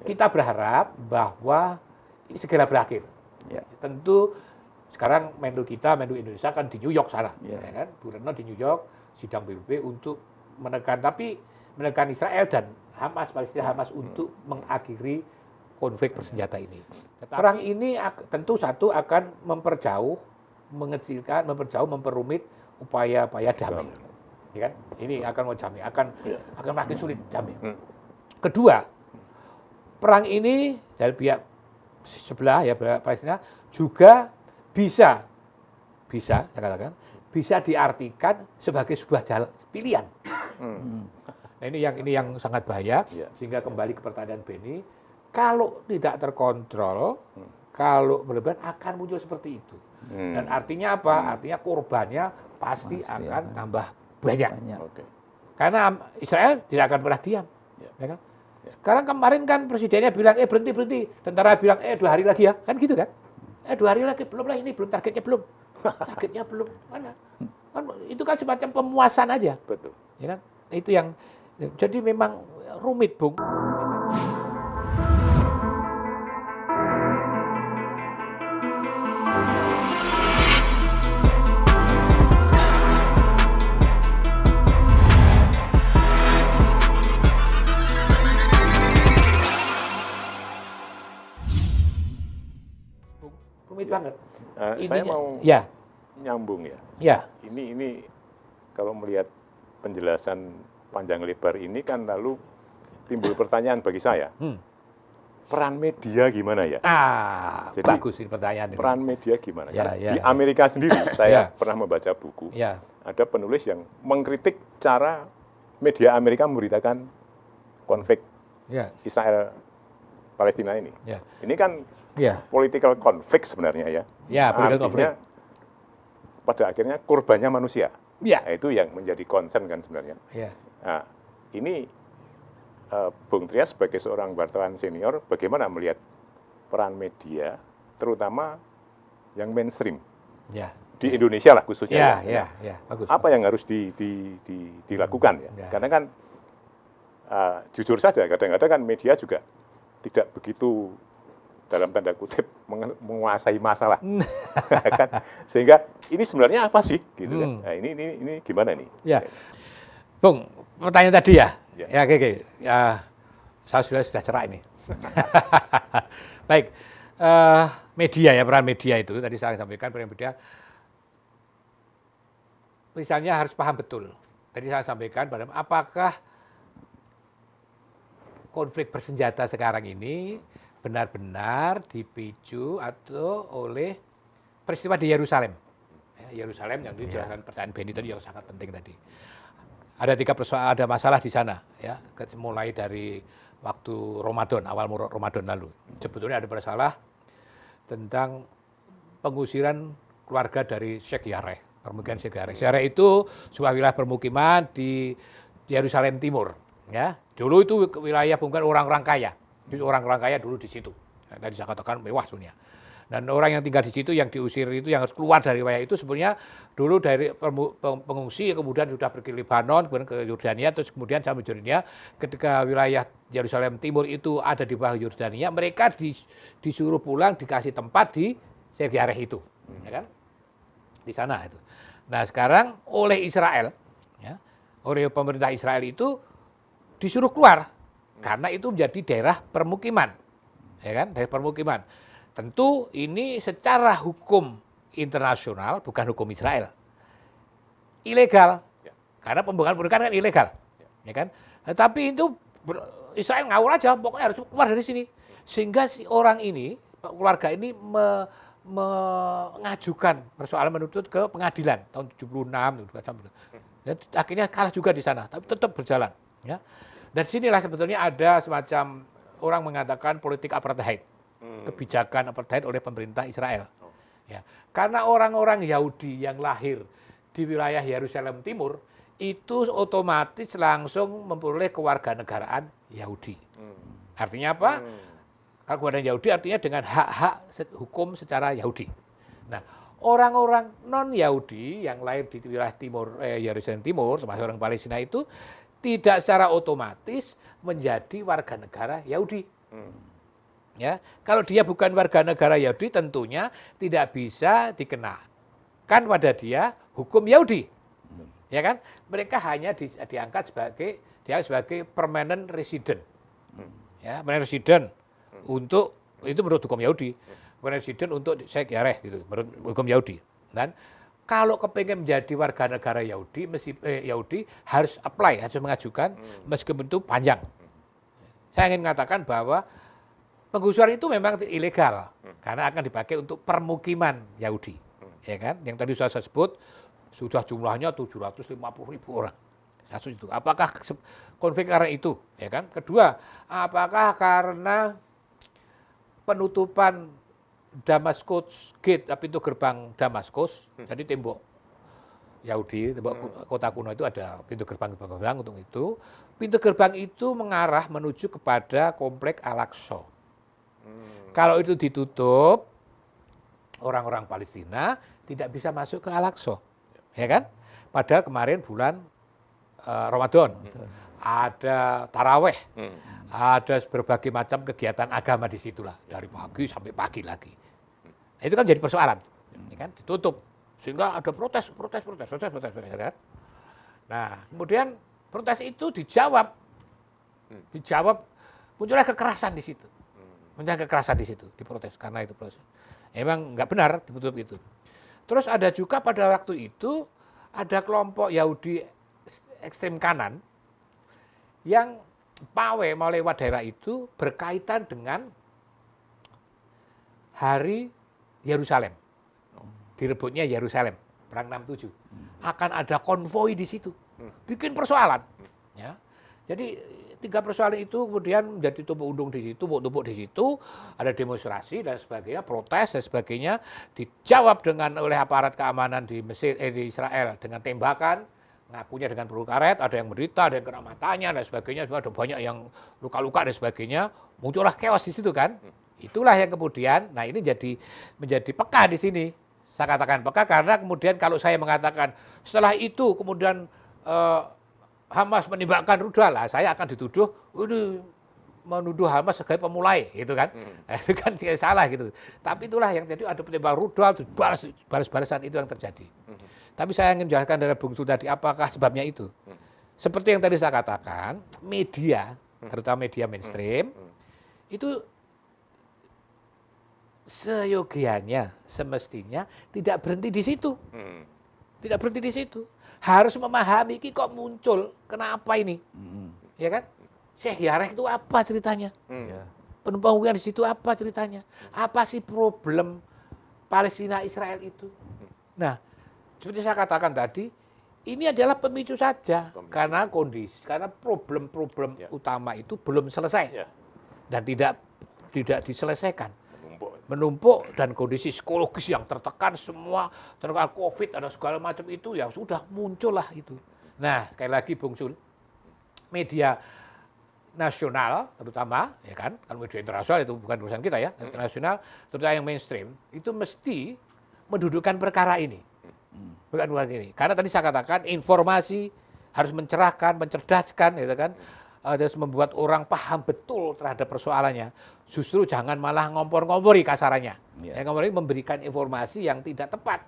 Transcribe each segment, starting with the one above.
kita berharap bahwa ini segera berakhir. Ya. Tentu sekarang Menlu Indonesia kan di New York sana, Ya. ya kan? Bu Retno di New York sidang PBB untuk menekan Israel dan Palestina Hamas untuk mengakhiri konflik bersenjata ini. Perang ini tentu satu akan memperumit upaya-upaya damai. Ya kan? Ini akan makin sulit damai. Kedua, perang ini dari pihak sebelah ya pihak Palestina juga bisa saya katakan bisa diartikan sebagai sebuah jalan pilihan. Nah, ini yang sangat bahaya sehingga kembali ke pertanyaan Benny, kalau tidak terkontrol, kalau berlebihan akan muncul seperti itu. Dan artinya apa? Artinya korbannya pasti akan tambah banyak. Karena Israel tidak akan pernah diam. Ya kan? Sekarang kemarin kan presidennya bilang, berhenti. Tentara bilang, 2 hari lagi ya. Kan gitu kan? 2 hari lagi, belum lah ini, belum targetnya belum. Targetnya belum, mana? Kan, itu kan semacam pemuasan aja. Betul. Ya kan? Itu yang, jadi memang rumit, Bung. Rumit banget. Saya mau nyambung ya. Ya. Ini kalau melihat penjelasan panjang lebar ini kan lalu timbul pertanyaan bagi saya. Peran media gimana ya? Jadi, bagus ini pertanyaan ini. Peran media gimana? Di Amerika sendiri saya pernah membaca buku. Ada penulis yang mengkritik cara media Amerika memberitakan konflik Israel Palestina ini. Ini kan political conflict sebenarnya ya. Political conflict. Pada akhirnya korbannya manusia. Nah, itu yang menjadi concern kan sebenarnya. Nah, ini Bung Trias sebagai seorang wartawan senior, bagaimana melihat peran media, terutama yang mainstream di Indonesia lah khususnya. Bagus. Apa yang harus dilakukan ya? Karena kan jujur saja kadang-kadang kan media juga tidak begitu dalam tanda kutip menguasai masalah, kan? Sehingga ini sebenarnya apa sih, gitu kan? Nah, ini gimana nih? Bung, pertanyaan tadi ya. Saya sudah cerah ini. Baik, media ya, peran media itu tadi saya sampaikan peran media. Misalnya harus paham betul. Tadi saya sampaikan apakah konflik bersenjata sekarang ini benar-benar dipicu atau oleh peristiwa di Yerusalem. Yerusalem yang dijelaskan pertanyaan Benny tadi yang sangat penting tadi. Ada masalah di sana, ya, mulai dari waktu Ramadan, awal Ramadan lalu. Sebetulnya ada masalah tentang pengusiran keluarga dari Sheikh Yareh, permukiman Sheikh Yareh. Sheikh Yareh itu sebuah wilayah permukiman di Yerusalem Timur. Ya, dulu itu wilayah bukan orang-orang kaya. Orang-orang kaya dulu di situ. Tadi saya katakan mewah dunia. Dan orang yang tinggal di situ yang diusir itu yang harus keluar dari wilayah itu sebenarnya dulu dari pengungsi kemudian sudah pergi ke Lebanon, kemudian ke Yordania, terus kemudian sampai Yordania. Ketika wilayah Yerusalem Timur itu ada di bawah Yordania, mereka disuruh pulang, dikasih tempat di Sheikh Yareh itu, ya kan? Di sana itu. Nah, sekarang oleh Israel, ya, oleh pemerintah Israel itu disuruh keluar. Karena itu menjadi daerah permukiman, ya kan? Daerah permukiman. Tentu ini secara hukum internasional, bukan hukum Israel, ilegal. Karena pembukaan kan ilegal, ya kan? Tetapi itu Israel ngawur aja, pokoknya harus keluar dari sini. Sehingga si orang ini, keluarga ini mengajukan persoalan menuntut ke pengadilan tahun 76, dan akhirnya kalah juga di sana, tapi tetap berjalan, ya. Dan sinilah sebetulnya ada semacam orang mengatakan politik apartheid, kebijakan apartheid oleh pemerintah Israel. Ya, karena orang-orang Yahudi yang lahir di wilayah Yerusalem Timur itu otomatis langsung memperoleh kewarganegaraan Yahudi. Artinya apa? Kalau kewarganegaraan Yahudi artinya dengan hak-hak hukum secara Yahudi. Nah, orang-orang non-Yahudi yang lahir di wilayah timur Yerusalem Timur, termasuk orang Palestina itu tidak secara otomatis menjadi warga negara Yahudi. Ya, kalau dia bukan warga negara Yahudi tentunya tidak bisa dikenakan pada dia hukum Yahudi. Ya kan? Mereka hanya diangkat sebagai permanent resident. Ya, permanent resident untuk itu menurut hukum Yahudi. Permanent resident untuk sejarah gitu menurut hukum Yahudi. Dan kalau kepengen menjadi warga negara Yahudi, Yahudi harus apply, harus mengajukan meskipun itu panjang. Saya ingin mengatakan bahwa penggusuran itu memang ilegal karena akan dipakai untuk permukiman Yahudi, ya kan? Yang tadi saya sebut sudah jumlahnya 750.000 orang. Satu itu. Apakah konflik karena itu, ya kan? Kedua, apakah karena penutupan Damaskus Gate, pintu gerbang Damaskus, jadi tembok Yahudi, tembok kota kuno itu ada pintu gerbang untuk itu. Pintu gerbang itu mengarah menuju kepada komplek Al-Aqsa. Kalau itu ditutup, orang-orang Palestina tidak bisa masuk ke Al-Aqsa, ya kan? Padahal kemarin bulan Ramadan, ada taraweh, ada berbagai macam kegiatan agama di situlah, dari pagi sampai pagi lagi. Itu kan jadi persoalan, ya kan? Ditutup, sehingga ada protes, ya kan? Nah, kemudian protes itu dijawab, munculnya kekerasan di situ. Diprotes karena itu proses. Emang nggak benar ditutup itu. Terus ada juga pada waktu itu ada kelompok Yahudi ekstrem kanan yang mau lewat daerah itu berkaitan dengan hari Yerusalem. Direbutnya Yerusalem, perang 67. Akan ada konvoi di situ. Bikin persoalan. Ya. Jadi 3 persoalan itu kemudian menjadi tumpuk di situ, ada demonstrasi dan sebagainya, protes dan sebagainya, dijawab oleh aparat keamanan di Israel dengan tembakan, ngakunya dengan peluru karet, ada yang menderita, ada yang kena matanya dan sebagainya, ada banyak yang luka-luka dan sebagainya, muncullah chaos di situ kan. Itulah yang kemudian, nah ini menjadi peka di sini. Saya katakan peka karena kemudian kalau saya mengatakan setelah itu kemudian Hamas menembakkan rudal, lah saya akan dituduh menuduh Hamas sebagai pemulai, gitu kan? Itu kan salah gitu. Tapi itulah yang jadi ada penembak rudal, balas-balasan itu yang terjadi. Tapi saya ingin menjelaskan dari Bung Sul tadi, apakah sebabnya itu? Seperti yang tadi saya katakan, media, terutama media mainstream, itu seyogianya, semestinya tidak berhenti di situ. Tidak berhenti di situ. Harus memahami ini kok muncul, kenapa ini, ya kan? Syekh Yareh itu apa ceritanya? Penumpangan di situ apa ceritanya? Apa sih problem Palestina Israel itu? Nah, seperti saya katakan tadi, ini adalah pemicu saja karena problem-problem utama itu belum selesai dan tidak diselesaikan. Menumpuk dan kondisi psikologis yang tertekan semua, terkena COVID, ada segala macam itu, ya sudah muncullah itu. Nah, sekali lagi Bung Sul, media nasional terutama, ya kan, kalau media internasional itu bukan urusan kita ya, internasional, terutama yang mainstream, itu mesti mendudukan perkara ini. Bukan ini. Karena tadi saya katakan informasi harus mencerahkan, mencerdaskan, gitu kan, harus membuat orang paham betul terhadap persoalannya. Justru jangan malah ngompor-ngompori kasarannya. Yang ngompori memberikan informasi yang tidak tepat.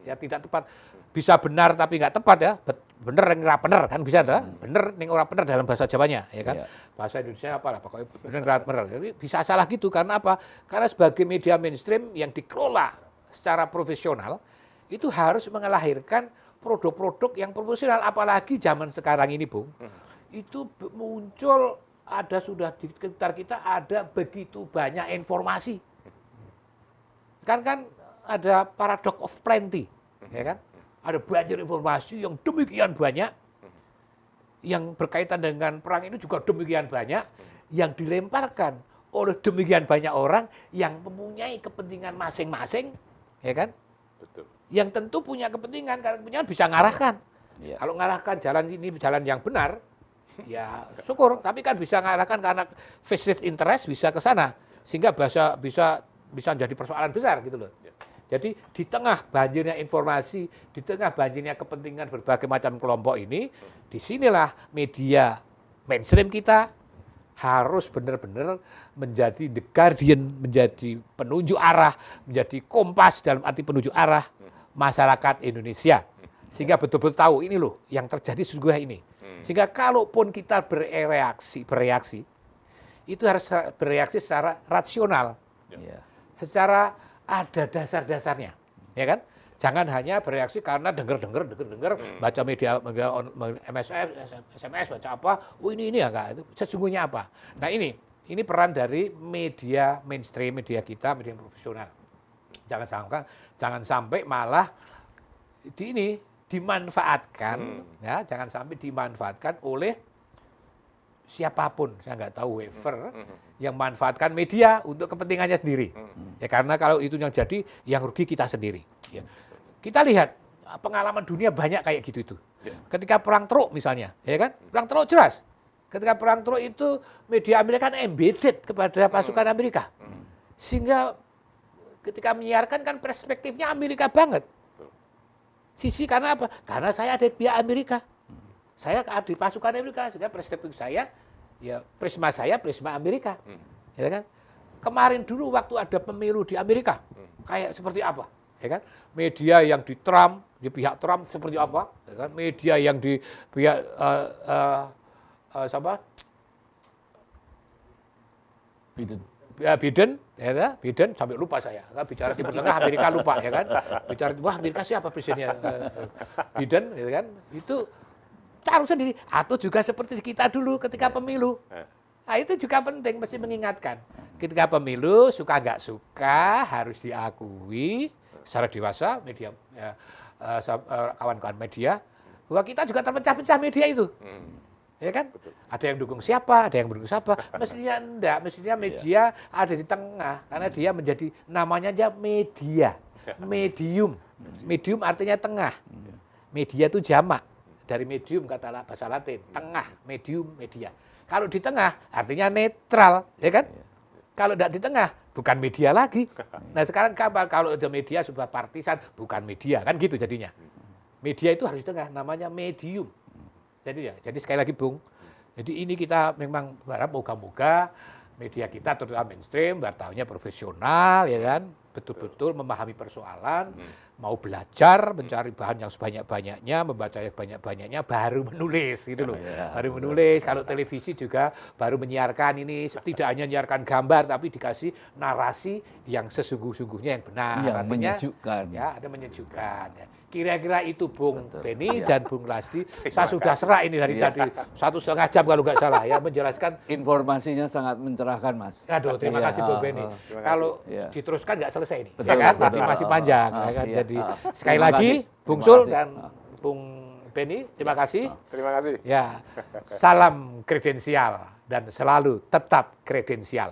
Ya tidak tepat. Bisa benar tapi nggak tepat ya. Bener yang bener kan bisa tuh. Bener yang ora bener dalam bahasa Jawanya, ya kan. Bahasa Indonesia apalah pokoknya bener bener. Jadi bisa salah gitu karena apa? Karena sebagai media mainstream yang dikelola secara profesional itu harus mengelahirkan produk-produk yang profesional, apalagi zaman sekarang ini, Bung. Itu muncul sudah di sekitar kita ada begitu banyak informasi. Kan ada paradox of plenty, ya kan? Ada banyak informasi yang demikian banyak, yang berkaitan dengan perang ini juga demikian banyak, yang dilemparkan oleh demikian banyak orang yang mempunyai kepentingan masing-masing, ya kan? Betul. Yang tentu punya kepentingan, karena kepentingan bisa ngarahkan. Kalau ngarahkan jalan ini jalan yang benar, ya syukur, tapi kan bisa ngarahkan karena vested interest bisa ke sana, sehingga bisa jadi persoalan besar gitu loh. Jadi di tengah banjirnya informasi, di tengah banjirnya kepentingan berbagai macam kelompok ini, disinilah media mainstream kita, harus benar-benar menjadi the guardian, menjadi penunjuk arah, menjadi kompas dalam arti penunjuk arah masyarakat Indonesia. Sehingga betul-betul tahu ini loh yang terjadi sesungguhnya ini. Sehingga kalaupun kita bereaksi, itu harus bereaksi secara rasional, secara ada dasar-dasarnya, ya kan? Jangan hanya bereaksi karena dengar, baca media MSN, SMS, baca apa, oh ini ya enggak, itu sesungguhnya apa. Nah ini peran dari media mainstream, media kita, media profesional. Jangan sampai malah dimanfaatkan, ya, jangan sampai dimanfaatkan oleh siapapun, saya nggak tahu whoever, yang manfaatkan media untuk kepentingannya sendiri. Ya karena kalau itu yang jadi, yang rugi kita sendiri. Ya. Kita lihat pengalaman dunia banyak kayak gitu itu. Ketika perang Teluk misalnya, ya kan? Perang Teluk jelas. Ketika perang Teluk itu media Amerika kan embedded kepada pasukan Amerika. Sehingga ketika menyiarkan kan perspektifnya Amerika banget. Sisi karena apa? Karena saya ada di pihak Amerika. Saya ada di pasukan Amerika, sehingga perspektif saya, ya prisma Amerika. Ya kan? Kemarin dulu waktu ada pemilu di Amerika, kayak seperti apa? Ya kan? Media yang di Trump, di pihak Trump seperti apa? Ya kan? Media yang di pihak Biden, ya kan? Biden sampai lupa saya. Bicara Timur Tengah Amerika lupa, ya kan? Bicara wah Amerika siapa presidennya? Biden, ya kan? Itu taruh sendiri. Atau juga seperti kita dulu ketika pemilu. Nah, itu juga penting, mesti mengingatkan. Ketika pemilu, suka nggak suka, harus diakui secara dewasa, media, kawan-kawan media, bahwa kita juga terpecah-pecah media itu. Ya kan? Betul. Ada yang dukung siapa, ada yang mendukung siapa. Mestinya enggak, mestinya media ada di tengah. Karena dia menjadi, namanya aja media. Medium. Medium artinya tengah. Media itu jamak. Dari medium kata bahasa Latin. Tengah, medium, media. Kalau di tengah artinya netral, ya kan? Kalau tidak di tengah bukan media lagi. Nah sekarang kapan kalau ada media sudah partisan, bukan media, kan gitu jadinya. Media itu harus di tengah, namanya medium. Jadi sekali lagi Bung, jadi ini kita memang berharap moga-moga media kita terutama mainstream, wartawannya profesional, ya kan, betul-betul memahami persoalan, mau belajar, mencari bahan yang sebanyak-banyaknya, membaca yang banyak-banyaknya, baru menulis gitu loh. Baru menulis, kalau televisi juga baru menyiarkan ini, tidak hanya menyiarkan gambar, tapi dikasih narasi yang sesungguh-sungguhnya yang benar. Yang artinya, menyejukkan. Ya, ada menyejukkan. Ya. Kira-kira itu Bung Beni dan Bung Lasdi. Saya sudah serah ini dari tadi 1,5 jam kalau nggak salah ya menjelaskan. Informasinya sangat mencerahkan Mas. Aduh terima kasih Bung Beni. Kalau diteruskan nggak selesai ini, betul, ya kan? betul. Masih panjang. Ya kan? Jadi sekali Terima lagi kasih. Bung Terima Sul kasih. dan Bung Beni terima kasih. Terima kasih. Ya salam kredensial dan selalu tetap kredensial.